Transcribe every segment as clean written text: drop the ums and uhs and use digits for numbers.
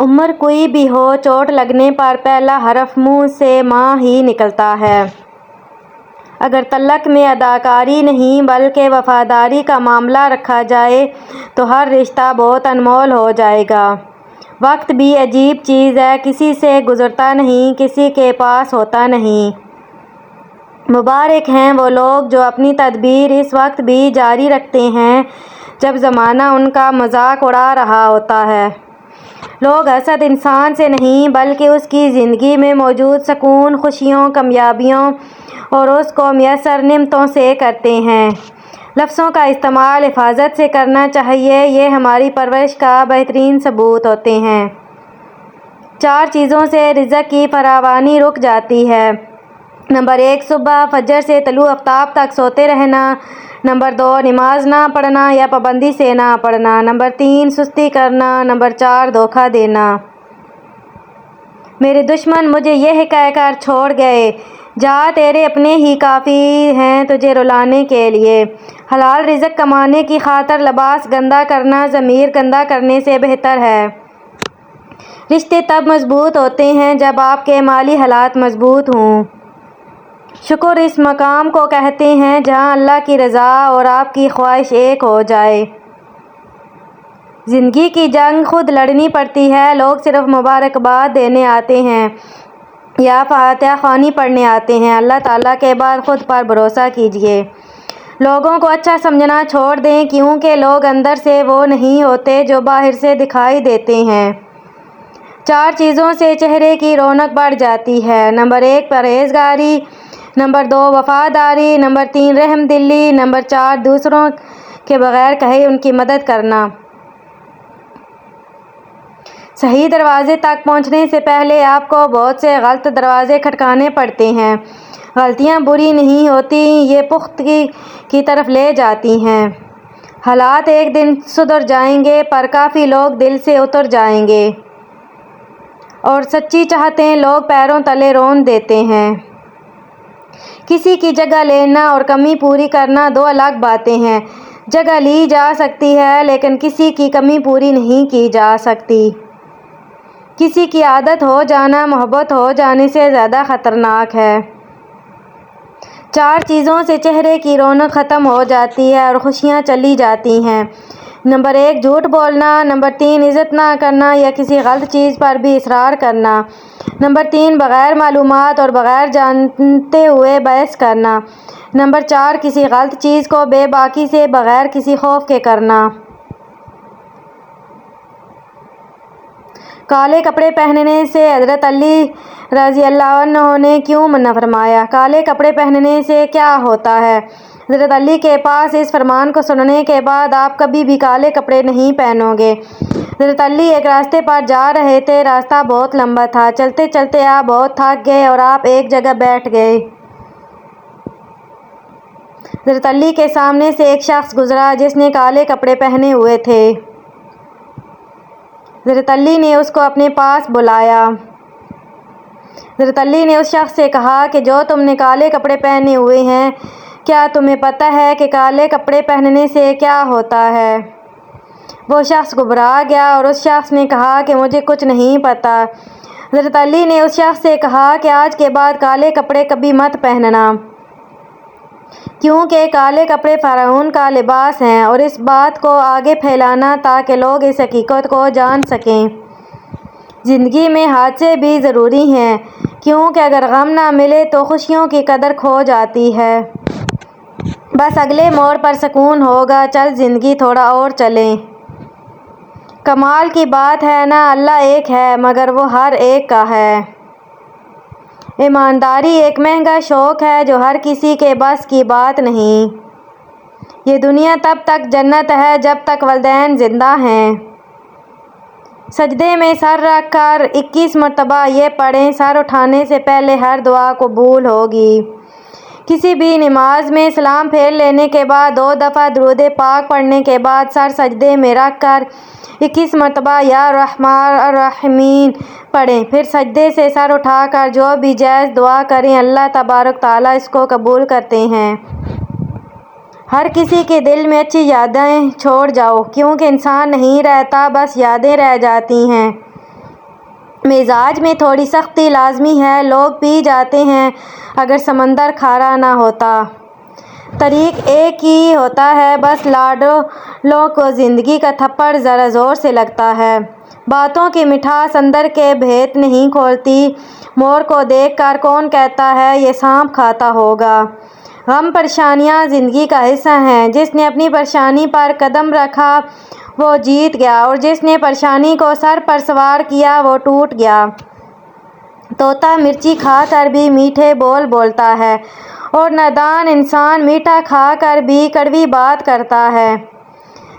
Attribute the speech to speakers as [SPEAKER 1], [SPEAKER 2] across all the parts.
[SPEAKER 1] عمر کوئی بھی ہو، چوٹ لگنے پر پہلا حرف منہ سے ماں ہی نکلتا ہے۔ اگر تعلق میں اداکاری نہیں بلکہ وفاداری کا معاملہ رکھا جائے تو ہر رشتہ بہت انمول ہو جائے گا۔ وقت بھی عجیب چیز ہے، کسی سے گزرتا نہیں، کسی کے پاس ہوتا نہیں۔ مبارک ہیں وہ لوگ جو اپنی تدبیر اس وقت بھی جاری رکھتے ہیں جب زمانہ ان کا مذاق اڑا رہا ہوتا ہے۔ لوگ حسد انسان سے نہیں بلکہ اس کی زندگی میں موجود سکون، خوشیوں، کامیابیوں اور اس کو میسر نعمتوں سے کرتے ہیں۔ لفظوں کا استعمال حفاظت سے کرنا چاہیے، یہ ہماری پرورش کا بہترین ثبوت ہوتے ہیں۔ 4 چیزوں سے رزق کی فراوانی رک جاتی ہے۔ نمبر 1 صبح فجر سے طلوع آفتاب تک سوتے رہنا۔ نمبر 2 نماز نہ پڑھنا یا پابندی سے نہ پڑھنا۔ نمبر 3 سستی کرنا۔ نمبر 4 دھوکہ دینا۔ میرے دشمن مجھے یہ کہہ کر چھوڑ گئے، جا تیرے اپنے ہی کافی ہیں تجھے رلانے کے لیے۔ حلال رزق کمانے کی خاطر لباس گندا کرنا ضمیر گندا کرنے سے بہتر ہے۔ رشتے تب مضبوط ہوتے ہیں جب آپ کے مالی حالات مضبوط ہوں۔ شکر اس مقام کو کہتے ہیں جہاں اللہ کی رضا اور آپ کی خواہش ایک ہو جائے۔ زندگی کی جنگ خود لڑنی پڑتی ہے، لوگ صرف مبارکباد دینے آتے ہیں یا فاتحہ خوانی پڑھنے آتے ہیں۔ اللہ تعالیٰ کے بعد خود پر بھروسہ کیجیے۔ لوگوں کو اچھا سمجھنا چھوڑ دیں کیونکہ لوگ اندر سے وہ نہیں ہوتے جو باہر سے دکھائی دیتے ہیں۔ 4 چیزوں سے چہرے کی رونق بڑھ جاتی ہے۔ نمبر 1 پرہیزگاری۔ نمبر 2 وفاداری۔ نمبر 3 رحم دلی۔ نمبر 4 دوسروں کے بغیر کہے ان کی مدد کرنا۔ صحیح دروازے تک پہنچنے سے پہلے آپ کو بہت سے غلط دروازے کھٹکانے پڑتے ہیں۔ غلطیاں بری نہیں ہوتی، یہ پختگی کی طرف لے جاتی ہیں۔ حالات ایک دن سدھر جائیں گے پر کافی لوگ دل سے اتر جائیں گے اور سچی چاہتیں لوگ پیروں تلے رون دیتے ہیں۔ کسی کی جگہ لینا اور کمی پوری کرنا 2 الگ باتیں ہیں۔ جگہ لی جا سکتی ہے لیکن کسی کی کمی پوری نہیں کی جا سکتی۔ کسی کی عادت ہو جانا محبت ہو جانے سے زیادہ خطرناک ہے۔ 4 چیزوں سے چہرے کی رونق ختم ہو جاتی ہے اور خوشیاں چلی جاتی ہیں۔ نمبر 1 جھوٹ بولنا۔ نمبر 3 عزت نہ کرنا یا کسی غلط چیز پر بھی اصرار کرنا۔ نمبر 3 بغیر معلومات اور بغیر جانتے ہوئے بحث کرنا۔ نمبر 4 کسی غلط چیز کو بے باکی سے بغیر کسی خوف کے کرنا۔ کالے کپڑے پہننے سے حضرت علی رضی اللہ عنہ نے کیوں منع فرمایا؟ کالے کپڑے پہننے سے کیا ہوتا ہے؟ حضرت علی کے پاس اس فرمان کو سننے کے بعد آپ کبھی بھی کالے کپڑے نہیں پہنو گے۔ حضرت علی ایک راستے پر جا رہے تھے، راستہ بہت لمبا تھا، چلتے چلتے آپ بہت تھک گئے اور آپ ایک جگہ بیٹھ گئے۔ حضرت علی کے سامنے سے ایک شخص گزرا جس نے کالے کپڑے پہنے ہوئے تھے۔ حضرت علی نے اس کو اپنے پاس بلایا۔ حضرت علی نے اس شخص سے کہا کہ جو تم نے کالے کپڑے پہنے ہوئے ہیں، کیا تمہیں پتہ ہے کہ کالے کپڑے پہننے سے کیا ہوتا ہے؟ وہ شخص گھبرا گیا اور اس شخص نے کہا کہ مجھے کچھ نہیں پتہ۔ حضرت علی نے اس شخص سے کہا کہ آج کے بعد کالے کپڑے کبھی مت پہننا، کیونکہ کالے کپڑے فرعون کا لباس ہیں، اور اس بات کو آگے پھیلانا تاکہ لوگ اس حقیقت کو جان سکیں۔ زندگی میں حادثے بھی ضروری ہیں، کیونکہ اگر غم نہ ملے تو خوشیوں کی قدر کھو جاتی ہے۔ بس اگلے موڑ پر سکون ہوگا، چل زندگی تھوڑا اور چلیں۔ کمال کی بات ہے نا، اللہ ایک ہے مگر وہ ہر ایک کا ہے۔ ایمانداری ایک مہنگا شوق ہے جو ہر کسی کے بس کی بات نہیں۔ یہ دنیا تب تک جنت ہے جب تک والدین زندہ ہیں۔ سجدے میں سر رکھ کر 21 مرتبہ یہ پڑھیں، سر اٹھانے سے پہلے ہر دعا قبول ہوگی۔ کسی بھی نماز میں سلام پھیر لینے کے بعد 2 دفعہ درود پاک پڑھنے کے بعد سر سجدے میں رکھ کر 21 مرتبہ یا رحمان الرحیم پڑھیں، پھر سجدے سے سر اٹھا کر جو بھی جائز دعا کریں، اللہ تبارک تعالیٰ اس کو قبول کرتے ہیں۔ ہر کسی کے دل میں اچھی یادیں چھوڑ جاؤ، کیونکہ انسان نہیں رہتا، بس یادیں رہ جاتی ہیں۔ مزاج میں تھوڑی سختی لازمی ہے، لوگ پی جاتے ہیں اگر سمندر کھارا نہ ہوتا۔ طریق ایک ہی ہوتا ہے، بس لاڈلوں کو زندگی کا تھپڑ ذرا زور سے لگتا ہے۔ باتوں کی مٹھاس اندر کے بھید نہیں کھولتی۔ مور کو دیکھ کر کون کہتا ہے یہ سانپ کھاتا ہوگا؟ غم پریشانیاں زندگی کا حصہ ہیں۔ جس نے اپنی پریشانی پر قدم رکھا وہ جیت گیا، اور جس نے پریشانی کو سر پر سوار کیا وہ ٹوٹ گیا۔ طوطا مرچی کھا کر بھی میٹھے بول بولتا ہے، اور نادان انسان میٹھا کھا کر بھی کڑوی بات کرتا ہے۔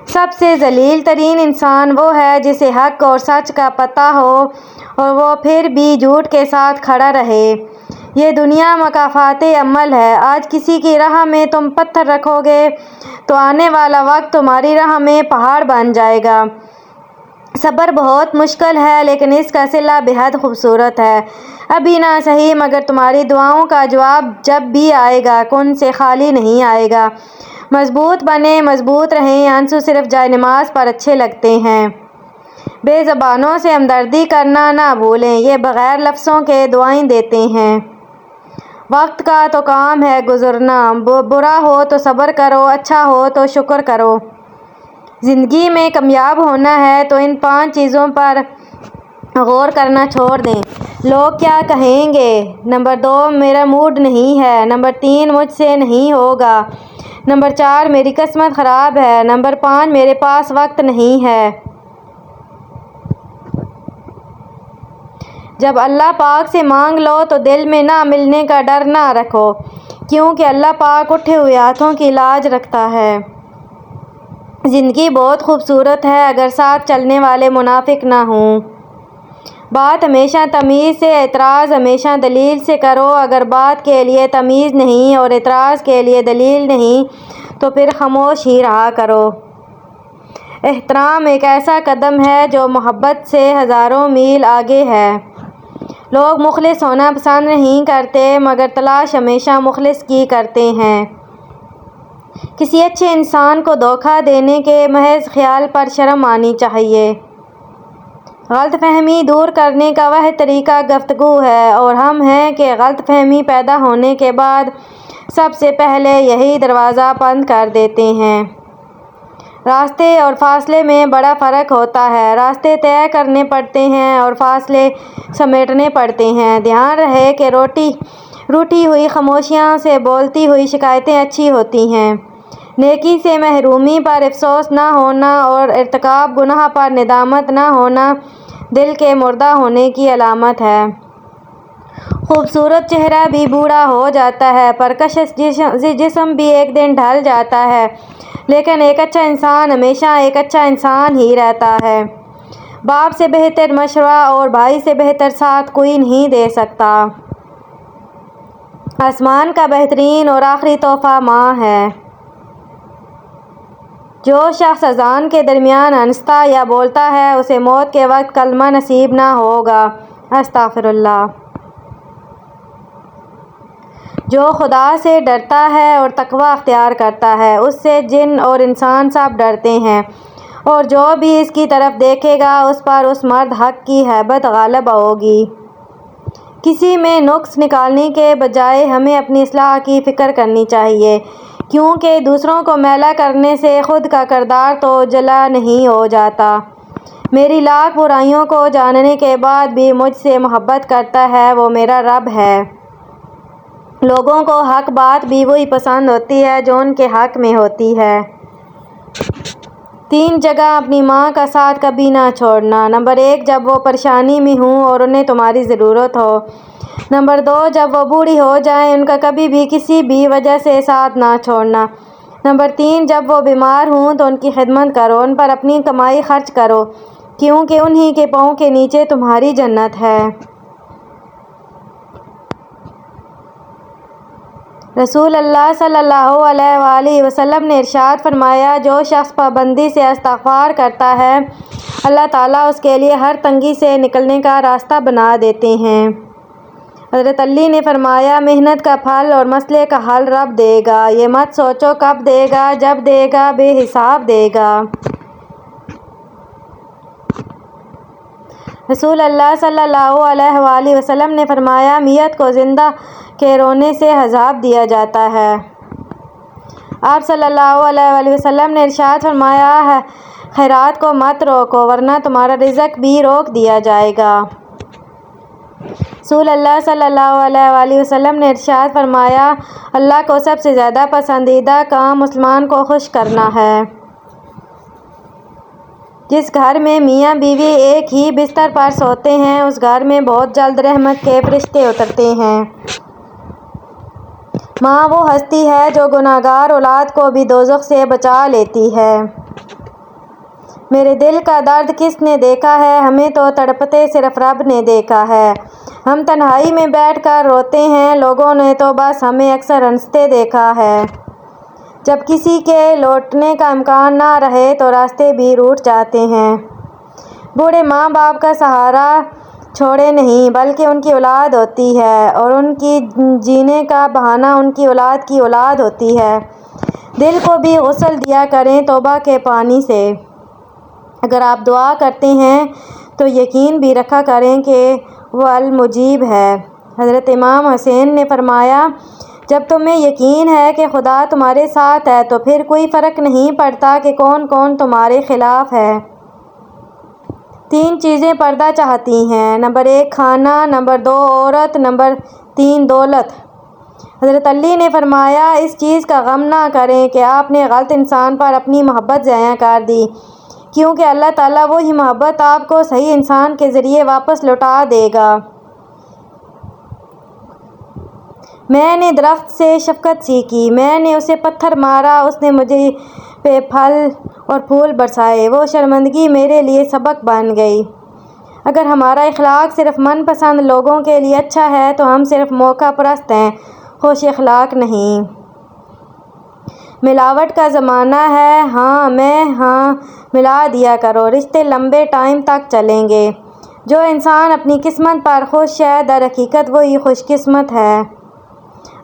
[SPEAKER 1] سب سے ذلیل ترین انسان وہ ہے جسے حق اور سچ کا پتہ ہو اور وہ پھر بھی جھوٹ کے ساتھ کھڑا رہے۔ یہ دنیا مکافات عمل ہے۔ آج کسی کی راہ میں تم پتھر رکھو گے تو آنے والا وقت تمہاری راہ میں پہاڑ بن جائے گا۔ صبر بہت مشکل ہے لیکن اس کا صلہ بے حد خوبصورت ہے۔ ابھی نہ صحیح مگر تمہاری دعاؤں کا جواب جب بھی آئے گا کن سے خالی نہیں آئے گا۔ مضبوط بنیں، مضبوط رہیں۔ آنسو صرف جائے نماز پر اچھے لگتے ہیں۔ بے زبانوں سے ہمدردی کرنا نہ بھولیں، یہ بغیر لفظوں کے دعائیں دیتے ہیں۔ وقت کا تو کام ہے گزرنا، برا ہو تو صبر کرو، اچھا ہو تو شکر کرو۔ زندگی میں کامیاب ہونا ہے تو ان 5 چیزوں پر غور کرنا چھوڑ دیں۔ لوگ کیا کہیں گے؟ نمبر 2 میرا موڈ نہیں ہے۔ نمبر 3 مجھ سے نہیں ہوگا۔ نمبر 4 میری قسمت خراب ہے۔ نمبر 5 میرے پاس وقت نہیں ہے۔ جب اللہ پاک سے مانگ لو تو دل میں نہ ملنے کا ڈر نہ رکھو، کیونکہ اللہ پاک اٹھے ہوئے ہاتھوں کی لاج رکھتا ہے۔ زندگی بہت خوبصورت ہے اگر ساتھ چلنے والے منافق نہ ہوں۔ بات ہمیشہ تمیز سے، اعتراض ہمیشہ دلیل سے کرو۔ اگر بات کے لیے تمیز نہیں اور اعتراض کے لیے دلیل نہیں تو پھر خاموش ہی رہا کرو۔ احترام ایک ایسا قدم ہے جو محبت سے ہزاروں میل آگے ہے۔ لوگ مخلص ہونا پسند نہیں کرتے مگر تلاش ہمیشہ مخلص کی کرتے ہیں۔ کسی اچھے انسان کو دھوکہ دینے کے محض خیال پر شرم آنی چاہیے۔ غلط فہمی دور کرنے کا واحد طریقہ گفتگو ہے، اور ہم ہیں کہ غلط فہمی پیدا ہونے کے بعد سب سے پہلے یہی دروازہ بند کر دیتے ہیں۔ راستے اور فاصلے میں بڑا فرق ہوتا ہے۔ راستے طے کرنے پڑتے ہیں اور فاصلے سمیٹنے پڑتے ہیں۔ دھیان رہے کہ روٹھی ہوئی خاموشیوں سے بولتی ہوئی شکایتیں اچھی ہوتی ہیں۔ نیکی سے محرومی پر افسوس نہ ہونا اور ارتکاب گناہ پر ندامت نہ ہونا دل کے مردہ ہونے کی علامت ہے۔ خوبصورت چہرہ بھی بوڑھا ہو جاتا ہے، پرکشش جسم بھی ایک دن ڈھل جاتا ہے، لیکن ایک اچھا انسان ہمیشہ ایک اچھا انسان ہی رہتا ہے۔ باپ سے بہتر مشورہ اور بھائی سے بہتر ساتھ کوئی نہیں دے سکتا۔ آسمان کا بہترین اور آخری تحفہ ماں ہے۔ جو شخص اذان کے درمیان ہنستا یا بولتا ہے اسے موت کے وقت کلمہ نصیب نہ ہوگا۔ استغفر اللہ۔ جو خدا سے ڈرتا ہے اور تقویٰ اختیار کرتا ہے اس سے جن اور انسان سب ڈرتے ہیں، اور جو بھی اس کی طرف دیکھے گا اس پر اس مرد حق کی ہیبت غالب ہوگی۔ کسی میں نقص نکالنے کے بجائے ہمیں اپنی اصلاح کی فکر کرنی چاہیے، کیونکہ دوسروں کو میلا کرنے سے خود کا کردار تو اجلا نہیں ہو جاتا۔ میری لاکھ برائیوں کو جاننے کے بعد بھی مجھ سے محبت کرتا ہے وہ میرا رب ہے۔ لوگوں کو حق بات بھی وہی پسند ہوتی ہے جو ان کے حق میں ہوتی ہے۔ 3 جگہ اپنی ماں کا ساتھ کبھی نہ چھوڑنا۔ نمبر 1 جب وہ پریشانی میں ہوں اور انہیں تمہاری ضرورت ہو۔ نمبر 2 جب وہ بوڑھی ہو جائیں، ان کا کبھی بھی کسی بھی وجہ سے ساتھ نہ چھوڑنا۔ نمبر 3 جب وہ بیمار ہوں تو ان کی خدمت کرو، ان پر اپنی کمائی خرچ کرو، کیونکہ انہی کے پاؤں کے نیچے تمہاری جنت ہے۔ رسول اللہ صلی اللہ علیہ وآلہ وسلم نے ارشاد فرمایا، جو شخص پابندی سے استغفار کرتا ہے اللہ تعالیٰ اس کے لیے ہر تنگی سے نکلنے کا راستہ بنا دیتے ہیں۔ حضرت علی نے فرمایا، محنت کا پھل اور مسئلے کا حل رب دے گا، یہ مت سوچو کب دے گا، جب دے گا بے حساب دے گا۔ رسول اللہ صلی اللہ علیہ وآلہ وسلم نے فرمایا، میت کو زندہ کے رونے سے عذاب دیا جاتا ہے۔ آپ صلی اللہ علیہ وآلہ وسلم نے ارشاد فرمایا ہے، خیرات کو مت روکو ورنہ تمہارا رزق بھی روک دیا جائے گا۔ رسول اللہ صلی اللہ علیہ وآلہ وسلم نے ارشاد فرمایا، اللہ کو سب سے زیادہ پسندیدہ کام مسلمان کو خوش کرنا ہے۔ جس گھر میں میاں بیوی ایک ہی بستر پر سوتے ہیں اس گھر میں بہت جلد رحمت کے فرشتے اترتے ہیں۔ ماں وہ ہستی ہے جو گناہگار اولاد کو بھی دوزخ سے بچا لیتی ہے۔ میرے دل کا درد کس نے دیکھا ہے، ہمیں تو تڑپتے صرف رب نے دیکھا ہے۔ ہم تنہائی میں بیٹھ کر روتے ہیں، لوگوں نے تو بس ہمیں اکثر ہنستے دیکھا ہے۔ جب کسی کے لوٹنے کا امکان نہ رہے تو راستے بھی روٹ جاتے ہیں۔ بوڑھے ماں باپ کا سہارا چھوڑے نہیں بلکہ ان کی اولاد ہوتی ہے، اور ان کی جینے کا بہانہ ان کی اولاد کی اولاد ہوتی ہے۔ دل کو بھی غسل دیا کریں توبہ کے پانی سے۔ اگر آپ دعا کرتے ہیں تو یقین بھی رکھا کریں کہ وہ المجیب ہے۔ حضرت امام حسین نے فرمایا، جب تمہیں یقین ہے کہ خدا تمہارے ساتھ ہے تو پھر کوئی فرق نہیں پڑتا کہ کون کون تمہارے خلاف ہے۔ 3 چیزیں پردہ چاہتی ہیں، نمبر 1 کھانا، نمبر 2 عورت، نمبر 3 دولت۔ حضرت علی نے فرمایا، اس چیز کا غم نہ کریں کہ آپ نے غلط انسان پر اپنی محبت ضائع کر دی، کیونکہ اللہ تعالیٰ وہی محبت آپ کو صحیح انسان کے ذریعے واپس لوٹا دے گا۔ میں نے درخت سے شفقت سیکھی، میں نے اسے پتھر مارا، اس نے مجھے پہ پھل اور پھول برسائے، وہ شرمندگی میرے لیے سبق بن گئی۔ اگر ہمارا اخلاق صرف من پسند لوگوں کے لیے اچھا ہے تو ہم صرف موقع پرست ہیں، خوش اخلاق نہیں۔ ملاوٹ کا زمانہ ہے، ہاں میں ہاں ملا دیا کرو، رشتے لمبے ٹائم تک چلیں گے۔ جو انسان اپنی قسمت پر خوش ہے در حقیقت وہی خوش قسمت ہے۔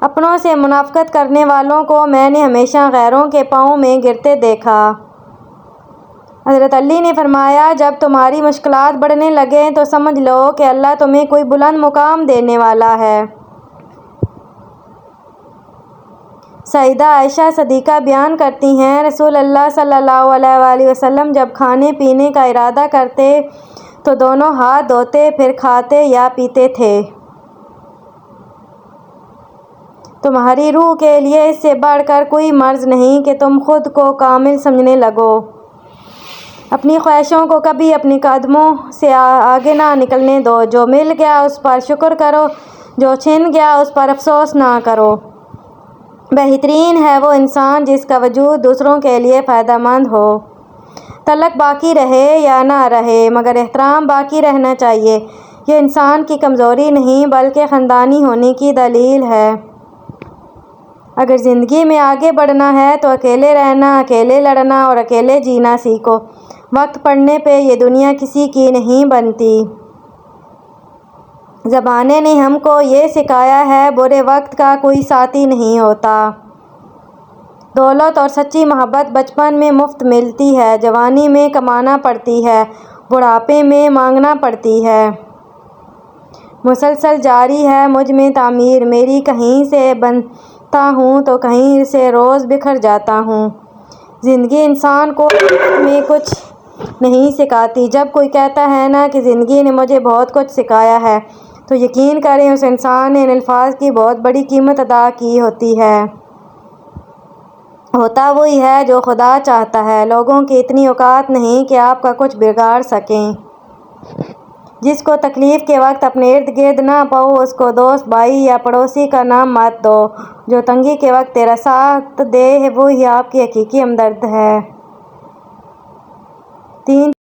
[SPEAKER 1] اپنوں سے منافقت کرنے والوں کو میں نے ہمیشہ غیروں کے پاؤں میں گرتے دیکھا۔ حضرت علی نے فرمایا، جب تمہاری مشکلات بڑھنے لگیں تو سمجھ لو کہ اللہ تمہیں کوئی بلند مقام دینے والا ہے۔ سیدہ عائشہ صدیقہ بیان کرتی ہیں، رسول اللہ صلی اللہ علیہ وآلہ وسلم جب کھانے پینے کا ارادہ کرتے تو دونوں ہاتھ دھوتے پھر کھاتے یا پیتے تھے۔ تمہاری روح کے لیے اس سے بڑھ کر کوئی مرض نہیں کہ تم خود کو کامل سمجھنے لگو۔ اپنی خواہشوں کو کبھی اپنے قدموں سے آگے نہ نکلنے دو۔ جو مل گیا اس پر شکر کرو، جو چھن گیا اس پر افسوس نہ کرو۔ بہترین ہے وہ انسان جس کا وجود دوسروں کے لیے فائدہ مند ہو۔ تعلق باقی رہے یا نہ رہے مگر احترام باقی رہنا چاہیے۔ یہ انسان کی کمزوری نہیں بلکہ خاندانی ہونے کی دلیل ہے۔ اگر زندگی میں آگے بڑھنا ہے تو اکیلے رہنا، اکیلے لڑنا اور اکیلے جینا سیکھو۔ وقت پڑنے پہ یہ دنیا کسی کی نہیں بنتی۔ زمانے نے ہم کو یہ سکھایا ہے، برے وقت کا کوئی ساتھی نہیں ہوتا۔ دولت اور سچی محبت بچپن میں مفت ملتی ہے، جوانی میں کمانا پڑتی ہے، بڑھاپے میں مانگنا پڑتی ہے۔ مسلسل جاری ہے مجھ میں تعمیر، میری کہیں سے بنتا ہوں تو کہیں سے روز بکھر جاتا ہوں۔ زندگی انسان کو میں کچھ نہیں سکھاتی۔ جب کوئی کہتا ہے نا کہ زندگی نے مجھے بہت کچھ سکھایا ہے تو یقین کریں اس انسان نے ان الفاظ کی بہت بڑی قیمت ادا کی ہوتی ہے۔ ہوتا وہی ہے جو خدا چاہتا ہے۔ لوگوں کی اتنی اوقات نہیں کہ آپ کا کچھ بگاڑ سکیں۔ جس کو تکلیف کے وقت اپنے ارد گرد نہ پاؤ اس کو دوست، بھائی یا پڑوسی کا نام مت دو۔ جو تنگی کے وقت تیرا ساتھ دے وہی آپ کی حقیقی ہمدرد ہے۔ 3